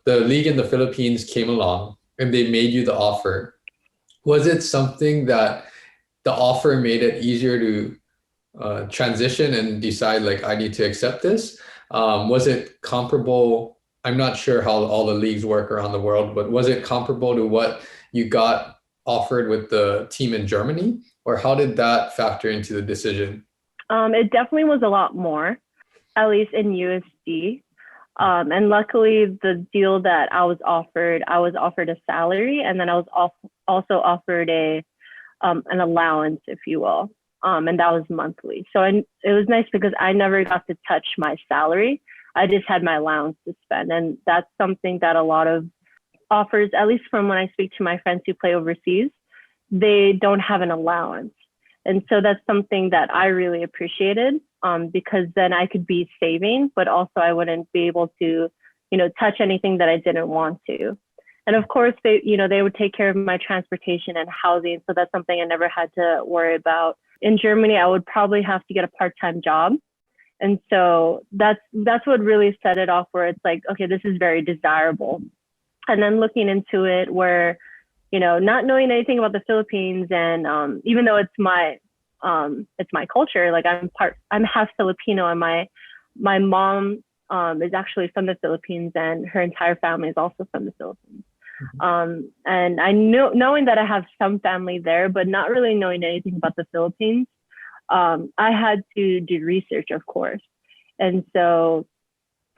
the league in the Philippines came along and they made you the offer, was it something that the offer made it easier to transition and decide like I need to accept this? Was it comparable? I'm not sure how all the leagues work around the world, but was it comparable to what you got offered with the team in Germany, or how did that factor into the decision? It definitely was a lot more, at least in USD. And luckily, the deal that I was offered a salary, and then I was also offered an allowance, if you will, and that was monthly. So it was nice because I never got to touch my salary. I just had my allowance to spend, and that's something that a lot of offers, at least from when I speak to my friends who play overseas, they don't have an allowance. And so that's something that I really appreciated, because then I could be saving, but also I wouldn't be able to, touch anything that I didn't want to. And of course, they would take care of my transportation and housing. So that's something I never had to worry about. In Germany, I would probably have to get a part-time job. And so that's what really set it off, where it's like, okay, this is very desirable. And then looking into it where, not knowing anything about the Philippines, and even though it's my culture, like I'm half Filipino, and my mom is actually from the Philippines, and her entire family is also from the Philippines. And I knowing that I have some family there, but not really knowing anything about the Philippines, I had to do research, of course. And so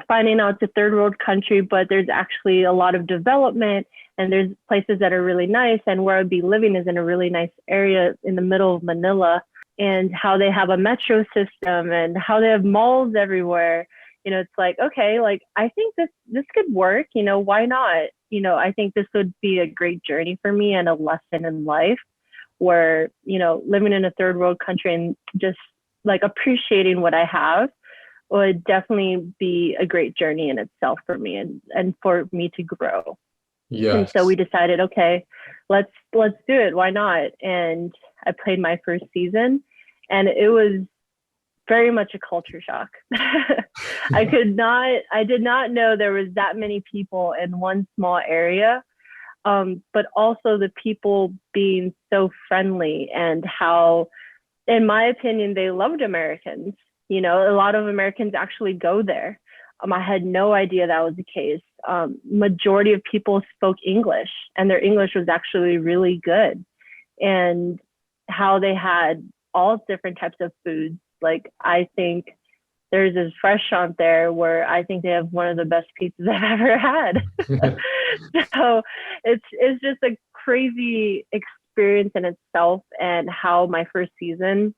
finding out it's a third world country, but there's actually a lot of development, and there's places that are really nice. And where I'd be living is in a really nice area in the middle of Manila, and how they have a metro system and how they have malls everywhere. It's like, okay, like I think this could work, why not? I think this would be a great journey for me and a lesson in life where, living in a third world country and just like appreciating what I have would definitely be a great journey in itself for me and for me to grow. Yes. And so we decided, okay, let's do it. Why not? And I played my first season, and it was very much a culture shock. I did not know there was that many people in one small area, but also the people being so friendly, and how, in my opinion, they loved Americans. A lot of Americans actually go there. I had no idea that was the case. Majority of people spoke English, and their English was actually really good. And how they had all different types of foods. Like, I think there's this restaurant there where I think they have one of the best pizzas I've ever had. So it's just a crazy experience in itself, and how my first season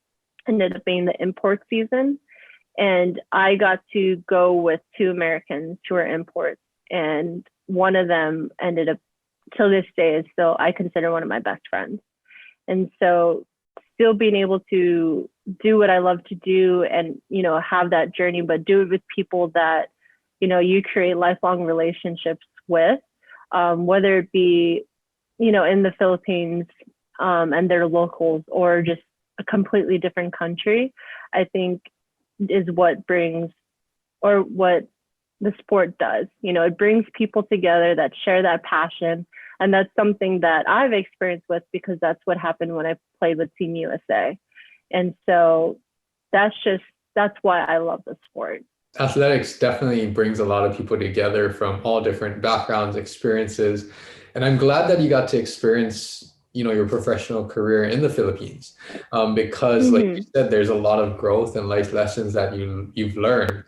ended up being the import season. And I got to go with two Americans who are imports, and one of them ended up, till this day, is still, I consider, one of my best friends. And so still being able to do what I love to do, and, have that journey, but do it with people that, you create lifelong relationships with, whether it be, in the Philippines, and they're locals, or just a completely different country, I think is what brings, or what the sport does. It brings people together that share that passion. And that's something that I've experienced with, because that's what happened when I played with Team USA. And so that's why I love the sport. Athletics definitely brings a lot of people together from all different backgrounds, experiences. And I'm glad that you got to experience, your professional career in the Philippines, because like you said, there's a lot of growth and life lessons that you've learned